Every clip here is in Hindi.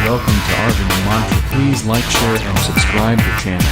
welcome to Arvind Mantra. Please like, share and subscribe the channel.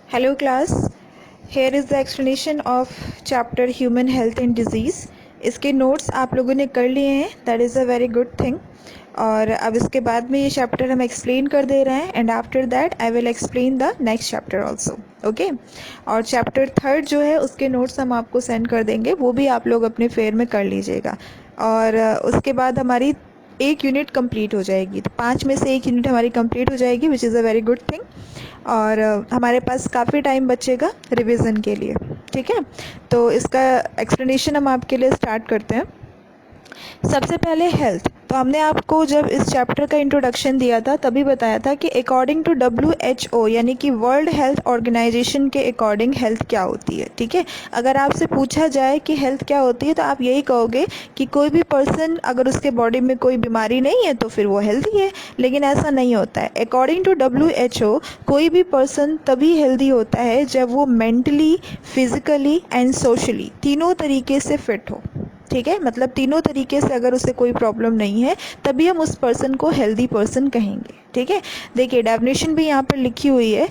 Hello class, here is the explanation of chapter Human Health and Disease. इसके नोट्स आप लोगों ने कर लिए हैं, that is a very good thing. और अब इसके बाद में ये चैप्टर हम एक्सप्लेन कर दे रहे हैं and after that I will explain the next chapter also. Okay, और चैप्टर थर्ड जो है उसके नोट्स हम आपको सेंड कर देंगे, वो भी आप लोग अपने फेयर में कर लीजिएगा. और उसके बाद हमारी एक यूनिट कंप्लीट हो जाएगी, तो 5 में से एक यूनिट हमारी कंप्लीट हो जाएगी which is a very good thing. और हमारे पास काफ़ी टाइम बचेगा रिवीजन के लिए. ठीक है, तो इसका एक्सप्लेनेशन हम आपके लिए स्टार्ट करते हैं. सबसे पहले हेल्थ. तो हमने आपको जब इस चैप्टर का इंट्रोडक्शन दिया था तभी बताया था कि अकॉर्डिंग टू WHO यानी कि वर्ल्ड हेल्थ ऑर्गेनाइजेशन के अकॉर्डिंग हेल्थ क्या होती है. ठीक है, अगर आपसे पूछा जाए कि हेल्थ क्या होती है तो आप यही कहोगे कि कोई भी पर्सन अगर उसके बॉडी में कोई बीमारी नहीं है तो फिर वो हेल्दी है. लेकिन ऐसा नहीं होता है. अकॉर्डिंग टू WHO कोई भी पर्सन तभी हेल्दी होता है जब वो मेंटली, फिजिकली एंड सोशली तीनों तरीके से फिट हो. ठीक है, मतलब तीनों तरीके से अगर उसे कोई प्रॉब्लम नहीं है तभी हम उस पर्सन को हेल्दी पर्सन कहेंगे. ठीक है, देखिए डेफिनेशन भी यहाँ पर लिखी हुई है.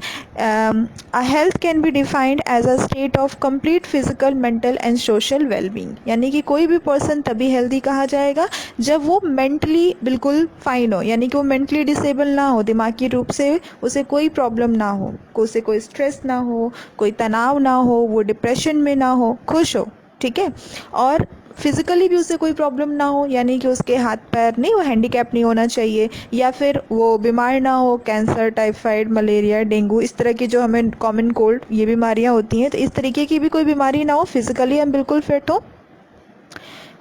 A health can be defined as a state of complete physical, mental and social wellbeing. यानी कि कोई भी पर्सन तभी हेल्दी कहा जाएगा जब वो मेंटली बिल्कुल फाइन हो, यानी कि वो मेंटली डिसेबल ना हो, दिमागी रूप से उसे कोई प्रॉब्लम ना हो, उसे कोई स्ट्रेस ना हो, कोई तनाव ना हो, वो डिप्रेशन में ना हो, खुश हो. ठीक है, और फिजिकली भी उसे कोई प्रॉब्लम ना हो, यानी कि उसके हाथ पैर नहीं, वो हैंडीकैप नहीं होना चाहिए, या फिर वो बीमार ना हो, कैंसर, टाइफाइड, मलेरिया, डेंगू, इस तरह की जो हमें कॉमन कोल्ड ये बीमारियां होती हैं, तो इस तरीके की भी कोई बीमारी ना हो, फिजिकली हम बिल्कुल फिट हो.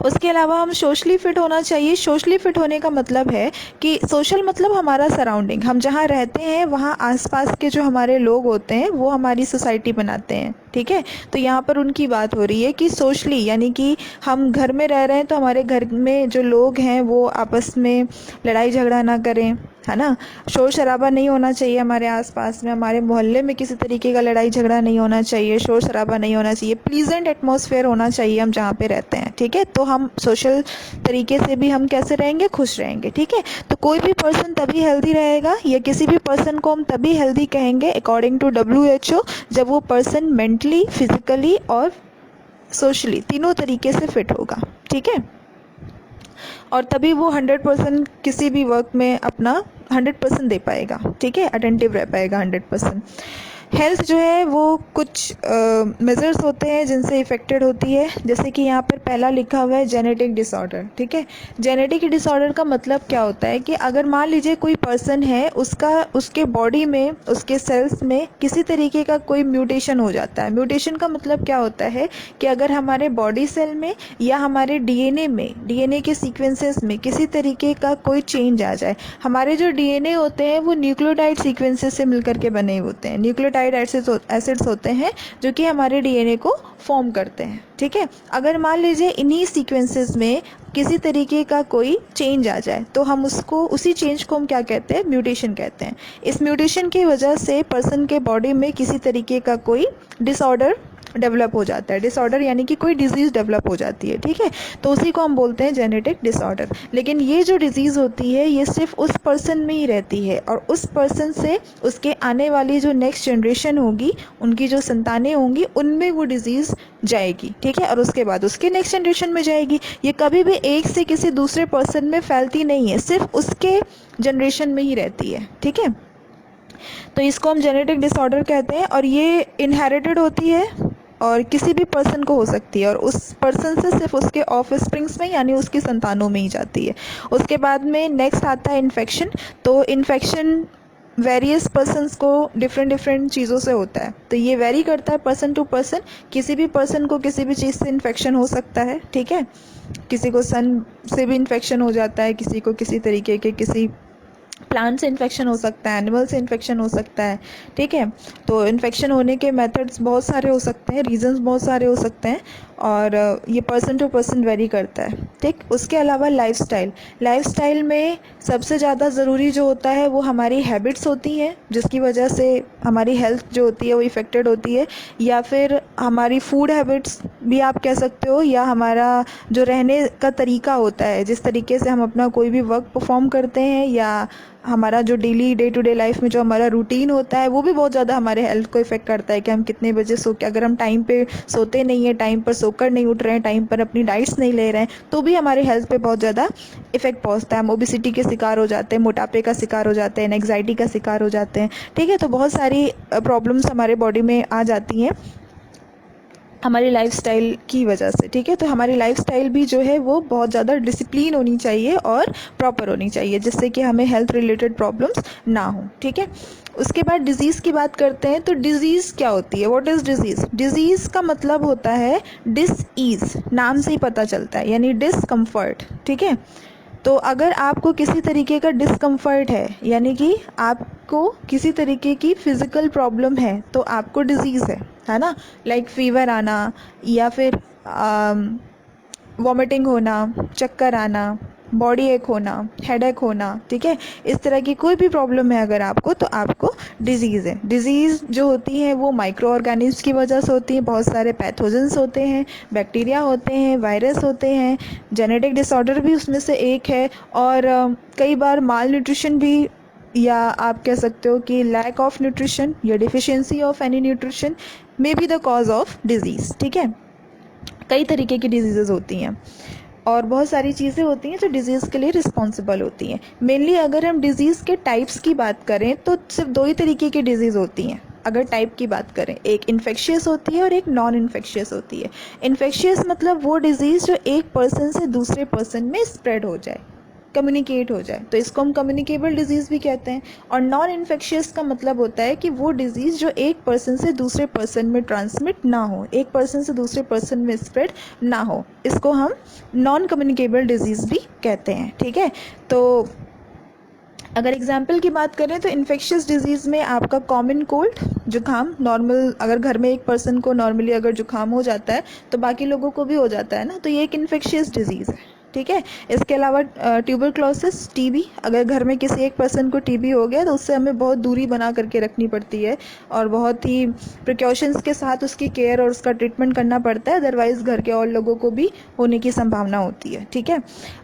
उसके अलावा हम सोशली फिट होना चाहिए. सोशली फिट होने का मतलब है कि सोशल मतलब हमारा सराउंडिंग, हम जहाँ रहते हैं वहाँ आसपास के जो हमारे लोग होते हैं वो हमारी सोसाइटी बनाते हैं. ठीक है, तो यहाँ पर उनकी बात हो रही है कि सोशली यानी कि हम घर में रह रहे हैं तो हमारे घर में जो लोग हैं वो आपस में लड़ाई झगड़ा ना करें, है ना. शोर शराबा नहीं होना चाहिए हमारे आसपास में, हमारे मोहल्ले में किसी तरीके का लड़ाई झगड़ा नहीं होना चाहिए, शोर शराबा नहीं होना चाहिए, प्लीजेंट एटमॉस्फेयर होना चाहिए हम जहाँ पे रहते हैं. ठीक है, तो हम सोशल तरीके से भी हम कैसे रहेंगे, खुश रहेंगे. ठीक है, तो कोई भी पर्सन तभी हेल्दी रहेगा या किसी भी पर्सन को हम तभी हेल्दी कहेंगे अकॉर्डिंग टू WHO जब वो पर्सन मेंटली, फिजिकली और सोशली तीनों तरीके से फिट होगा. ठीक है, और तभी वो 100% किसी भी वर्क में अपना 100% दे पाएगा. ठीक है, अटेंटिव रह पाएगा 100%. हेल्थ जो है वो कुछ मेजर्स होते हैं जिनसे इफ़ेक्टेड होती है, जैसे कि यहाँ पर पहला लिखा हुआ है जेनेटिक डिसऑर्डर. ठीक है, जेनेटिक डिसऑर्डर का मतलब क्या होता है कि अगर मान लीजिए कोई पर्सन है, उसके बॉडी में, उसके सेल्स में किसी तरीके का कोई म्यूटेशन हो जाता है. म्यूटेशन का मतलब क्या होता है कि अगर हमारे बॉडी सेल में या हमारे डीएनए के सीक्वेंसेस में किसी तरीके का कोई चेंज आ जाए. हमारे जो डीएनए होते हैं वो न्यूक्लियोटाइड सीक्वेंसेस से मिलकर के बने होते हैं. न्यूक्लियोटाइड एसिड्स होते हैं जो कि हमारे डीएनए को फॉर्म करते हैं. ठीक है, अगर मान लीजिए इन्हीं सीक्वेंसेस में किसी तरीके का कोई चेंज आ जाए तो हम उसी चेंज को हम क्या कहते हैं, म्यूटेशन कहते हैं. इस म्यूटेशन की वजह से पर्सन के बॉडी में किसी तरीके का कोई डिसऑर्डर डेवलप हो जाता है. डिसऑर्डर यानी कि कोई डिजीज़ डेवलप हो जाती है. ठीक है, तो उसी को हम बोलते हैं जेनेटिक डिसऑर्डर. लेकिन ये जो डिजीज़ होती है ये सिर्फ उस पर्सन में ही रहती है और उस पर्सन से उसके आने वाली जो नेक्स्ट जनरेशन होगी, उनकी जो संतानें होंगी, उनमें वो डिजीज़ जाएगी. ठीक है, और उसके बाद उसके नेक्स्ट जनरेशन में जाएगी. ये कभी भी एक से किसी दूसरे पर्सन में फैलती नहीं है, सिर्फ उसके जनरेशन में ही रहती है. ठीक है, तो इसको हम जेनेटिक डिसऑर्डर कहते हैं और ये इनहेरिटेड होती है और किसी भी पर्सन को हो सकती है और उस पर्सन से सिर्फ उसके ऑफ स्प्रिंग्स में यानी उसकी संतानों में ही जाती है. उसके बाद में नेक्स्ट आता है इन्फेक्शन. तो इन्फेक्शन वेरियस पर्सन्स को डिफरेंट चीज़ों से होता है, तो ये वेरी करता है पर्सन टू पर्सन. किसी भी पर्सन को किसी भी चीज़ से इन्फेक्शन हो सकता है. ठीक है, किसी को सन से भी इन्फेक्शन हो जाता है, किसी को किसी तरीके के किसी प्लांट से इन्फेक्शन हो सकता है, एनिमल से इन्फेक्शन हो सकता है. ठीक है, तो इन्फेक्शन होने के मेथड्स बहुत सारे हो सकते हैं, रीजंस बहुत सारे हो सकते हैं. और ये पर्सन टू पर्सन वेरी करता है, ठीक। उसके अलावा लाइफस्टाइल में सबसे ज़्यादा ज़रूरी जो होता है वो हमारी हैबिट्स होती हैं, जिसकी वजह से हमारी हेल्थ जो होती है वो इफ़ेक्टेड होती है, या फिर हमारी फूड हैबिट्स भी आप कह सकते हो, या हमारा जो रहने का तरीका होता है, जिस तरीके से हम अपना कोई भी वर्क परफॉर्म करते हैं, या हमारा जो daily day to day life में जो हमारा रूटीन होता है वो भी बहुत ज़्यादा हमारे हेल्थ को इफ़ेक्ट करता है कि हम कितने बजे सो के, अगर हम टाइम पे सोते नहीं हैं, टाइम पर सोकर नहीं उठ रहे हैं, टाइम पर अपनी डाइट्स नहीं ले रहे हैं, तो भी हमारे हेल्थ पे बहुत ज़्यादा इफेक्ट पहुंचता है। हम ओबिसिटी के शिकार हो जाते हैं, मोटापे का शिकार हो जाते हैं, एंग्जाइटी का शिकार हो जाते हैं, ठीक है। तो बहुत सारी प्रॉब्लम्स हमारे बॉडी में आ जाती हैं हमारी लाइफस्टाइल की वजह से, ठीक है। तो हमारी लाइफस्टाइल भी जो है वो बहुत ज़्यादा डिसिप्लिन होनी चाहिए और प्रॉपर होनी चाहिए, जिससे कि हमें हेल्थ रिलेटेड प्रॉब्लम्स ना हो, ठीक है। उसके बाद डिज़ीज़ की बात करते हैं। तो डिज़ीज़ क्या होती है? What is disease? डिज़ीज़ का मतलब होता है डिस-ईज़, नाम से ही पता चलता है, यानी डिसकम्फर्ट, ठीक है। तो अगर आपको किसी तरीके का डिस्कम्फर्ट है, यानी कि आपको किसी तरीके की फिज़िकल प्रॉब्लम है, तो आपको डिज़ीज़ है ना। लाइक फीवर आना, या फिर वॉमिटिंग होना, चक्कर आना, बॉडी एक होना, हेडेक होना, ठीक है। इस तरह की कोई भी प्रॉब्लम है अगर आपको, तो आपको डिज़ीज़ है। डिज़ीज़ जो होती है वो माइक्रो ऑर्गेनिज्म की वजह से होती है। बहुत सारे पैथोजेंस होते हैं, बैक्टीरिया होते हैं, वायरस होते हैं, जेनेटिक डिसऑर्डर भी उसमें से एक है, और कई बार माल न्यूट्रिशन भी, या आप कह सकते हो कि लैक ऑफ न्यूट्रिशन या deficiency of any nutrition may be the cause of disease, ठीक है। कई तरीके की डिजीज़ेज़ होती हैं और बहुत सारी चीज़ें होती हैं जो डिज़ीज़ के लिए रिस्पॉन्सिबल होती हैं। मेनली अगर हम डिज़ीज़ के टाइप्स की बात करें तो सिर्फ दो ही तरीके की डिज़ीज़ होती हैं। अगर टाइप की बात करें, एक इन्फेक्शियस होती है और एक नॉन इन्फेक्शियस होती है। इन्फेक्शियस मतलब वो डिज़ीज़ जो एक पर्सन से दूसरे पर्सन में स्प्रेड हो जाए, कम्युनिकेट हो जाए, तो इसको हम कम्युनिकेबल डिजीज़ भी कहते हैं। और नॉन इन्फेक्शियस का मतलब होता है कि वो डिज़ीज़ जो एक पर्सन से दूसरे पर्सन में ट्रांसमिट ना हो, एक पर्सन से दूसरे पर्सन में स्प्रेड ना हो, इसको हम नॉन कम्युनिकेबल डिजीज़ भी कहते हैं, ठीक है। तो अगर एग्जाम्पल की बात करें तो इन्फेक्शियस डिजीज़ में आपका कॉमन कोल्ड, जुकाम, नॉर्मल अगर घर में एक पर्सन को नॉर्मली अगर जुकाम हो जाता है तो बाकी लोगों को भी हो जाता है ना, तो ये एक इन्फेक्शियस डिजीज़ है, ठीक है। इसके अलावा ट्यूबरक्लोसिस, टीबी, अगर घर में किसी एक पर्सन को टीबी हो गया तो उससे हमें बहुत दूरी बना करके रखनी पड़ती है और बहुत ही प्रिकॉशंस के साथ उसकी केयर और उसका ट्रीटमेंट करना पड़ता है, अदरवाइज़ घर के और लोगों को भी होने की संभावना होती है, ठीक है।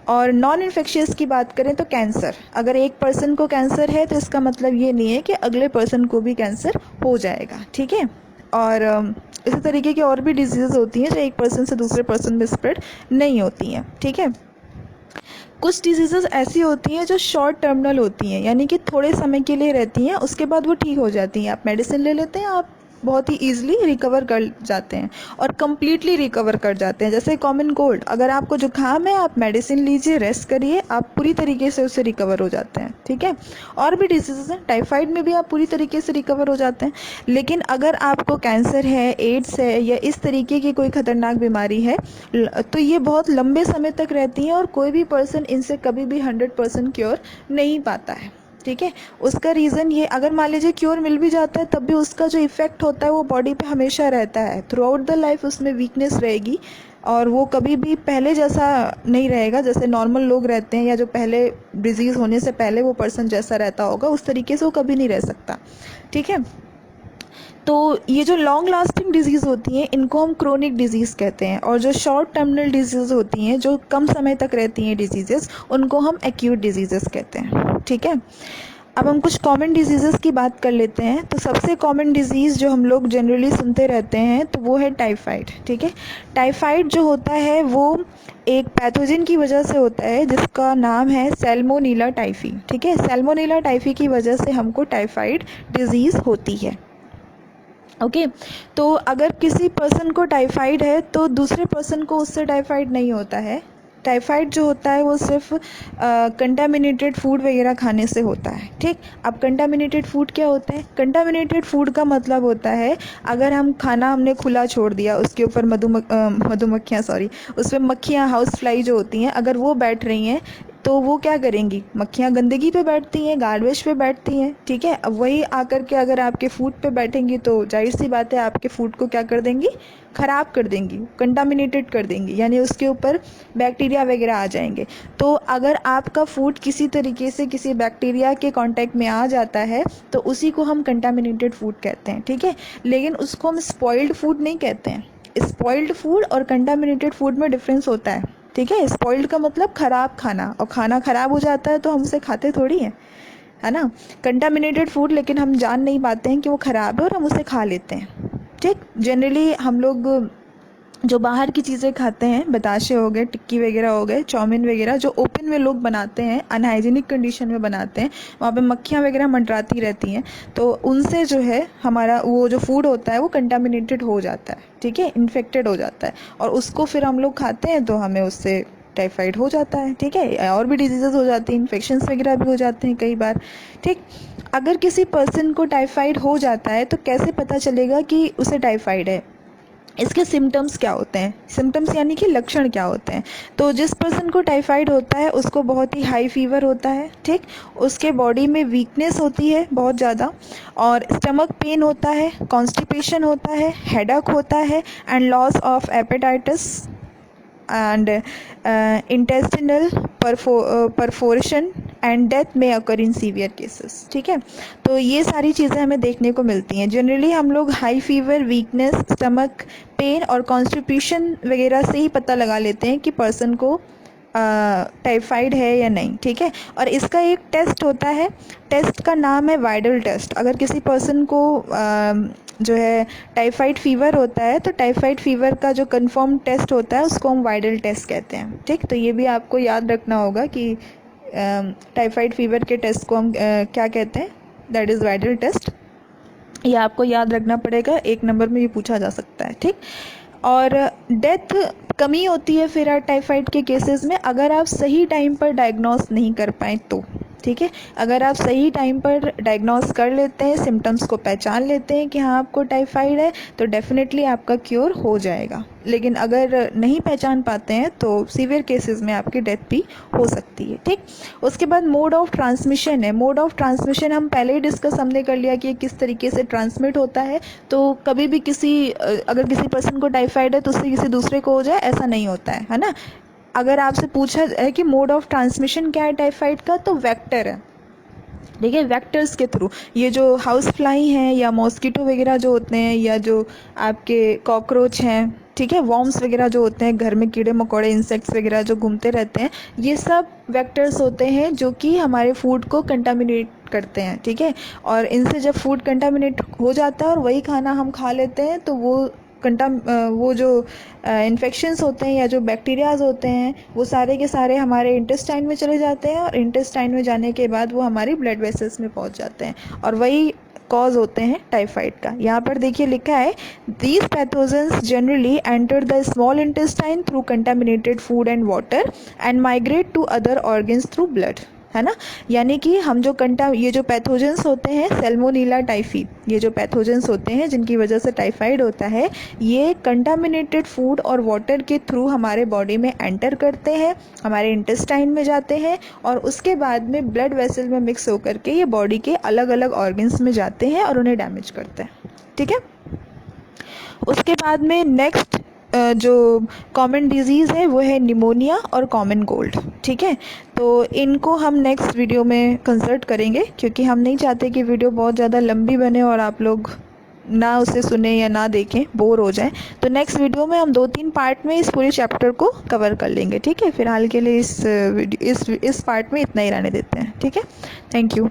और नॉन इन्फेक्शियस की बात करें तो कैंसर, अगर एक पर्सन को कैंसर है तो इसका मतलब ये नहीं है कि अगले पर्सन को भी कैंसर हो जाएगा, ठीक है। और इसी तरीके की और भी डिजीज़ होती हैं जो एक पर्सन से दूसरे पर्सन में स्प्रेड नहीं होती हैं, ठीक है। कुछ डिजीज़ेज़ ऐसी होती हैं जो शॉर्ट टर्मिनल होती हैं, यानी कि थोड़े समय के लिए रहती हैं, उसके बाद वो ठीक हो जाती हैं। आप मेडिसिन ले लेते हैं, आप बहुत ही ईजिली रिकवर कर जाते हैं और कम्प्लीटली रिकवर कर जाते हैं। जैसे कॉमन कोल्ड, अगर आपको जुकाम है आप मेडिसिन लीजिए, रेस्ट करिए, आप पूरी तरीके से उससे रिकवर हो जाते हैं, ठीक है। और भी डिजीज़ेज़ हैं, टाइफाइड में भी आप पूरी तरीके से रिकवर हो जाते हैं। लेकिन अगर आपको कैंसर है, एड्स है, या इस तरीके की कोई ख़तरनाक बीमारी है तो ये बहुत लंबे समय तक रहती हैं और कोई भी पर्सन इनसे कभी भी 100% क्योर नहीं पाता है, ठीक है। उसका रीज़न ये, अगर मान लीजिए क्योर मिल भी जाता है तब भी उसका जो इफ़ेक्ट होता है वो बॉडी पे हमेशा रहता है, थ्रू आउट द लाइफ उसमें वीकनेस रहेगी और वो कभी भी पहले जैसा नहीं रहेगा, जैसे नॉर्मल लोग रहते हैं या जो पहले डिजीज़ होने से पहले वो पर्सन जैसा रहता होगा उस तरीके से वो कभी नहीं रह सकता, ठीक है। तो ये जो लॉन्ग लास्टिंग डिजीज़ होती हैं इनको हम क्रोनिक डिजीज़ कहते हैं, और जो शॉर्ट टर्मिनल डिजीज़ होती हैं जो कम समय तक रहती हैं डिजीज़ेस, उनको हम एक्यूट डिजीज़ेस कहते हैं, ठीक है। अब हम कुछ कॉमन डिजीज़ेस की बात कर लेते हैं। तो सबसे कॉमन डिजीज़ जो हम लोग जनरली सुनते रहते हैं तो वो है टाइफाइड, ठीक है। टाइफाइड जो होता है वो एक पैथोजन की वजह से होता है जिसका नाम है सैल्मोनेला टाइफी, ठीक है। सैल्मोनेला टाइफी की वजह से हमको टाइफाइड डिजीज़ होती है, ओके। तो अगर किसी पर्सन को टाइफाइड है तो दूसरे पर्सन को उससे टाइफाइड नहीं होता है। टाइफाइड जो होता है वो सिर्फ कंटामिनेटेड फूड वगैरह खाने से होता है, ठीक। अब कंटामिनेटेड फूड क्या होता है? कंटामिनेटेड फूड का मतलब होता है अगर हम खाना हमने खुला छोड़ दिया, उसके ऊपर मधुमक्खियाँ, सॉरी, उसमें मक्खियाँ, हाउस फ्लाई जो होती हैं, अगर वो बैठ रही हैं तो वो क्या करेंगी, मक्खियाँ गंदगी पे बैठती हैं, गार्बेज पे बैठती हैं, ठीक है। अब वही आकर के अगर आपके फूड पे बैठेंगी तो जाहिर सी बात है आपके फूड को क्या कर देंगी, ख़राब कर देंगी, कंटामिनेटेड कर देंगी, यानी उसके ऊपर बैक्टीरिया वगैरह आ जाएंगे। तो अगर आपका फूड किसी तरीके से किसी बैक्टीरिया के कांटेक्ट में आ जाता है तो उसी को हम कंटामिनेटेड फूड कहते हैं, ठीक है। लेकिन उसको हम स्पॉइल्ड फूड नहीं कहते हैं। स्पॉइल्ड फूड और कंटामिनेटेड फूड में डिफरेंस होता है, ठीक है। स्पॉइल्ड का मतलब ख़राब खाना, और खाना ख़राब हो जाता है तो हम उसे खाते थोड़ी हैं, है ना। कंटामिनेटेड फूड लेकिन हम जान नहीं पाते हैं कि वो ख़राब है और हम उसे खा लेते हैं, ठीक। जनरली हम लोग जो बाहर की चीज़ें खाते हैं, बताशे हो गए, टिक्की वगैरह हो गए, चाउमीन वगैरह, जो ओपन में लोग बनाते हैं, अनहाइजीनिक कंडीशन में बनाते हैं, वहाँ पे मक्खियाँ वगैरह मंडराती रहती हैं, तो उनसे जो है हमारा वो जो फूड होता है वो कंटामिनेटेड हो जाता है, ठीक है, इन्फेक्टेड हो जाता है, और उसको फिर हम लोग खाते हैं तो हमें उससे टाइफाइड हो जाता है, ठीक है, और भी डिजीज़ेस हो जाती हैं, इन्फेक्शंस वगैरह भी हो जाते हैं कई बार, ठीक। अगर किसी पर्सन को टाइफाइड हो जाता है तो कैसे पता चलेगा कि उसे टाइफाइड है, इसके सिम्टम्स क्या होते हैं, सिम्टम्स यानी कि लक्षण क्या होते हैं। तो जिस पर्सन को टाइफाइड होता है उसको बहुत ही हाई फीवर होता है, ठीक। उसके बॉडी में वीकनेस होती है बहुत ज़्यादा, और स्टमक पेन होता है, कॉन्स्टिपेशन होता है, हेडेक होता है, and loss of appetite and intestinal perforation and death में अकर इन सीवियर केसेस, ठीक है। तो ये सारी चीज़ें हमें देखने को मिलती हैं। जनरली हम लोग high fever, weakness, stomach pain और कॉन्स्टिपेशन वगैरह से ही पता लगा लेते हैं कि पर्सन को टाइफाइड है या नहीं, ठीक है। और इसका एक टेस्ट होता है, टेस्ट का नाम है वाइडल टेस्ट। अगर किसी पर्सन को जो है टाइफाइड फीवर होता है तो टाइफाइड फीवर का जो कंफर्म टेस्ट होता है उसको हम वाइडल टेस्ट कहते हैं, ठीक। तो ये भी आपको याद रखना होगा कि टाइफाइड फीवर के टेस्ट को हम क्या कहते हैं, दैट इज़ वाइडल टेस्ट। ये आपको याद रखना पड़ेगा, 1 नंबर में भी पूछा जा सकता है, ठीक। और डेथ कमी होती है फिर टाइफाइड के केसेस में अगर आप सही टाइम पर डायग्नोस नहीं कर पाएँ तो, ठीक है। अगर आप सही टाइम पर डायग्नोस कर लेते हैं, सिम्टम्स को पहचान लेते हैं कि हाँ आपको टाइफाइड है, तो डेफिनेटली आपका क्योर हो जाएगा। लेकिन अगर नहीं पहचान पाते हैं तो सीवियर केसेस में आपकी डेथ भी हो सकती है, ठीक। उसके बाद मोड ऑफ ट्रांसमिशन है। मोड ऑफ ट्रांसमिशन हम पहले ही डिस्कस हमने कर लिया कि किस तरीके से ट्रांसमिट होता है। तो कभी भी अगर किसी पर्सन को टाइफाइड है तो उससे किसी दूसरे को हो जाए, ऐसा नहीं होता है ना। अगर आपसे पूछा है कि मोड ऑफ ट्रांसमिशन क्या है टाइफाइड का, तो वेक्टर है, ठीक है। वेक्टर्स के थ्रू, ये जो हाउस फ्लाई हैं या मॉस्किटो वगैरह जो होते हैं, या जो आपके कॉकरोच हैं, ठीक है, वॉर्म्स वगैरह जो होते हैं, घर में कीड़े मकोड़े, इंसेक्ट्स वगैरह जो घूमते रहते हैं, ये सब वेक्टर्स होते हैं जो कि हमारे फूड को कंटामिनेट करते हैं, ठीक है। और इनसे जब फूड कंटामिनेट हो जाता है और वही खाना हम खा लेते हैं तो वो जो इन्फेक्शंस होते हैं या जो बैक्टीरियाज होते हैं वो सारे के सारे हमारे इंटेस्टाइन में चले जाते हैं, और इंटेस्टाइन में जाने के बाद वो हमारी ब्लड वेसल्स में पहुंच जाते हैं, और वही कॉज होते हैं टाइफाइड का। यहाँ पर देखिए लिखा है, these pathogens generally enter the small intestine through contaminated food and water and migrate to other organs through blood, है ना। यानी कि हम ये जो पैथोजेंस होते हैं, सैल्मोनेला टाइफी, ये जो पैथोजेंस होते हैं जिनकी वजह से टाइफाइड होता है, ये कंटामिनेटेड फूड और वाटर के थ्रू हमारे बॉडी में एंटर करते हैं, हमारे इंटेस्टाइन में जाते हैं, और उसके बाद में ब्लड वेसल में मिक्स होकर के ये बॉडी के अलग अलग ऑर्गन्स में जाते हैं और उन्हें डैमेज करते हैं, ठीक है। उसके बाद में नेक्स्ट जो कॉमन डिजीज़ है वो है निमोनिया और कॉमन कोल्ड, ठीक है। तो इनको हम नेक्स्ट वीडियो में कंसल्ट करेंगे, क्योंकि हम नहीं चाहते कि वीडियो बहुत ज़्यादा लंबी बने और आप लोग ना उसे सुने या ना देखें, बोर हो जाएं। तो नेक्स्ट वीडियो में हम 2-3 पार्ट में इस पूरे चैप्टर को कवर कर लेंगे, ठीक है। फिलहाल के लिए इस पार्ट में इतना ही रहने देते हैं, ठीक है। Thank you.